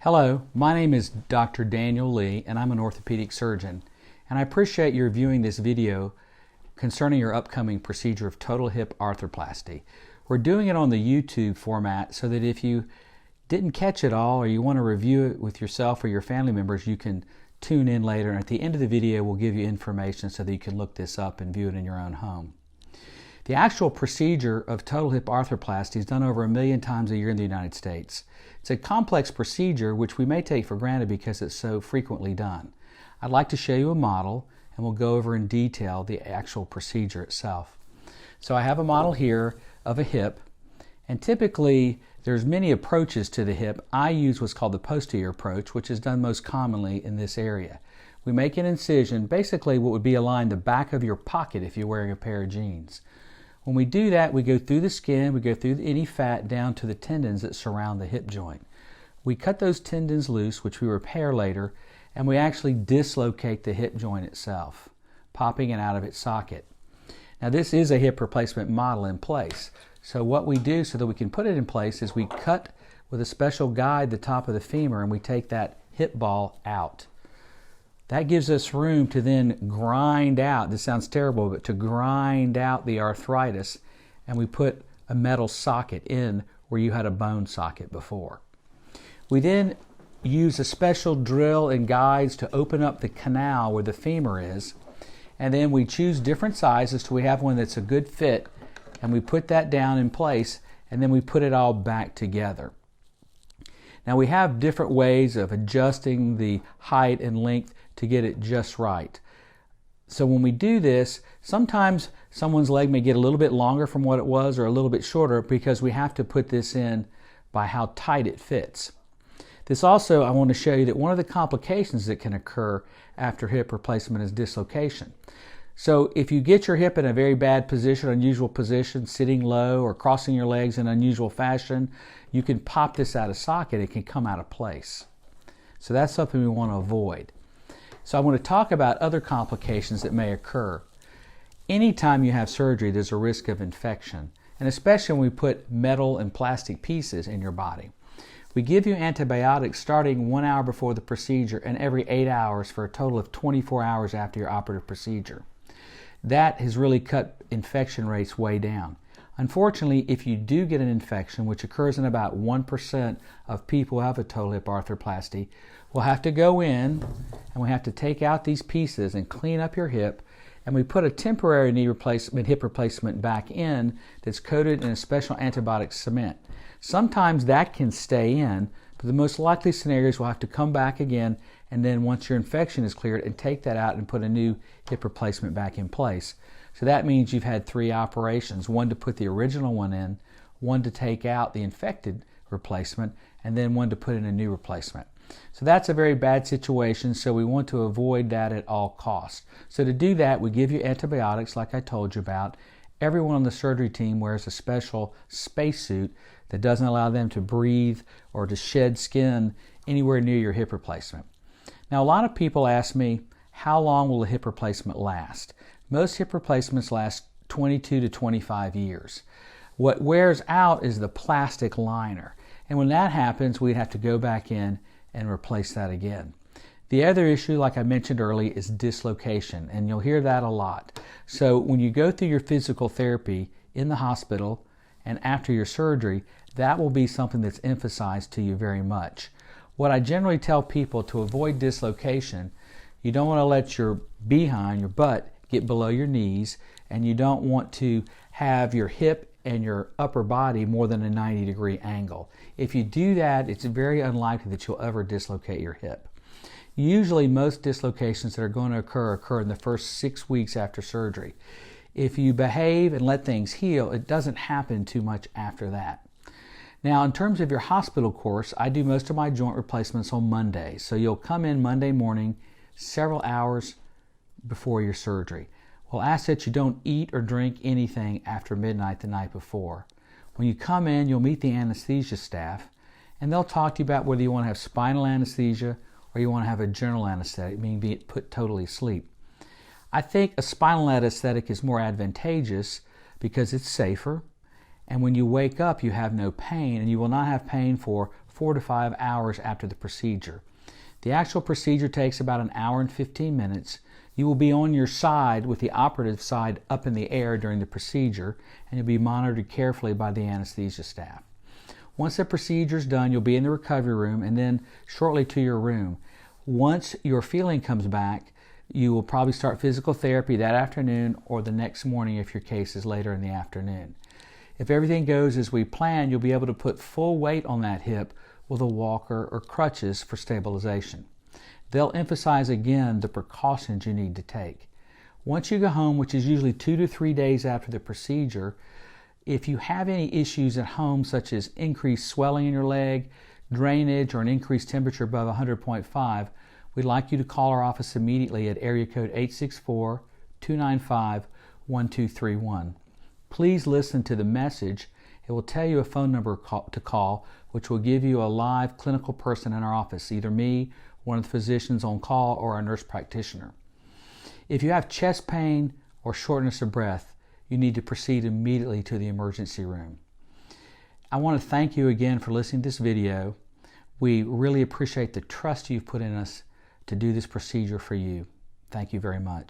Hello, my name is Dr. Daniel Lee and I'm an orthopedic surgeon, and I appreciate your viewing this video concerning your upcoming procedure of total hip arthroplasty. We're doing it on the YouTube format so that if you didn't catch it all or you want to review it with yourself or your family members, you can tune in later, and at the end of the video we'll give you information so that you can look this up and view it in your own home. The actual procedure of total hip arthroplasty is done over 1 million times a year in the United States. It's a complex procedure which we may take for granted because it's so frequently done. I'd like to show you a model and we'll go over in detail the actual procedure itself. So I have a model here of a hip, and typically there's many approaches to the hip. I use what's called the posterior approach, which is done most commonly in this area. We make an incision, basically what would be aligned the back of your pocket if you're wearing a pair of jeans. When we do that, we go through the skin, we go through any fat down to the tendons that surround the hip joint. We cut those tendons loose, which we repair later, and we actually dislocate the hip joint itself, popping it out of its socket. Now this is a hip replacement model in place. So what we do so that we can put it in place is we cut with a special guide the top of the femur and we take that hip ball out. That gives us room to then grind out, this sounds terrible, but to grind out the arthritis, and we put a metal socket in where you had a bone socket before. We then use a special drill and guides to open up the canal where the femur is, and then we choose different sizes till we have one that's a good fit, and we put that down in place, and then we put it all back together. Now we have different ways of adjusting the height and length to get it just right. So when we do this, sometimes someone's leg may get a little bit longer from what it was or a little bit shorter because we have to put this in by how tight it fits. This also, I want to show you that one of the complications that can occur after hip replacement is dislocation. So if you get your hip in a very bad position, unusual position, sitting low or crossing your legs in unusual fashion, you can pop this out of socket. It can come out of place. So that's something we want to avoid. So I want to talk about other complications that may occur. Anytime you have surgery, there's a risk of infection, and especially when we put metal and plastic pieces in your body. We give you antibiotics starting 1 hour before the procedure and every 8 hours for a total of 24 hours after your operative procedure. That has really cut infection rates way down. Unfortunately, if you do get an infection, which occurs in about 1% of people who have a total hip arthroplasty, we'll have to go in and we have to take out these pieces and clean up your hip, and we put a temporary hip replacement back in that's coated in a special antibiotic cement. Sometimes that can stay in, but the most likely scenarios will have to come back again, and then once your infection is cleared, and take that out and put a new hip replacement back in place. So that means you've had 3 operations, one to put the original one in, one to take out the infected replacement, and then one to put in a new replacement. So that's a very bad situation, so we want to avoid that at all costs. So to do that, we give you antibiotics like I told you about. Everyone on the surgery team wears a special spacesuit that doesn't allow them to breathe or to shed skin anywhere near your hip replacement. Now a lot of people ask me, how long will a hip replacement last? Most hip replacements last 22 to 25 years. What wears out is the plastic liner, and when that happens, we'd have to go back in and replace that again. The other issue, like I mentioned earlier, is dislocation, and you'll hear that a lot. So when you go through your physical therapy in the hospital and after your surgery, that will be something that's emphasized to you very much. What I generally tell people to avoid dislocation, you don't want to let your behind, your butt, get below your knees, and you don't want to have your hip and your upper body more than a 90-degree angle. If you do that, it's very unlikely that you'll ever dislocate your hip. Usually most dislocations that are going to occur in the first 6 weeks after surgery. If you behave and let things heal, it doesn't happen too much after that. Now in terms of your hospital course, I do most of my joint replacements on Mondays. So you'll come in Monday morning, several hours before your surgery. We'll ask that you don't eat or drink anything after midnight the night before. When you come in, you'll meet the anesthesia staff, and they'll talk to you about whether you want to have spinal anesthesia or you want to have a general anesthetic, meaning be put totally asleep. I think a spinal anesthetic is more advantageous because it's safer, and when you wake up you have no pain, and you will not have pain for 4 to 5 hours after the procedure. The actual procedure takes about an hour and 15 minutes. You will be on your side with the operative side up in the air during the procedure, and you'll be monitored carefully by the anesthesia staff. Once the procedure is done, you'll be in the recovery room and then shortly to your room. Once your feeling comes back, you will probably start physical therapy that afternoon or the next morning if your case is later in the afternoon. If everything goes as we plan, you'll be able to put full weight on that hip with a walker or crutches for stabilization. They'll emphasize again the precautions you need to take. Once you go home, which is usually 2 to 3 days after the procedure, if you have any issues at home such as increased swelling in your leg, drainage, or an increased temperature above 100.5, we'd like you to call our office immediately at area code 864-295-1231. Please listen to the message. It will tell you a phone number to call, which will give you a live clinical person in our office, either me, one of the physicians on call, or our nurse practitioner. If you have chest pain or shortness of breath, you need to proceed immediately to the emergency room. I want to thank you again for listening to this video. We really appreciate the trust you've put in us to do this procedure for you. Thank you very much.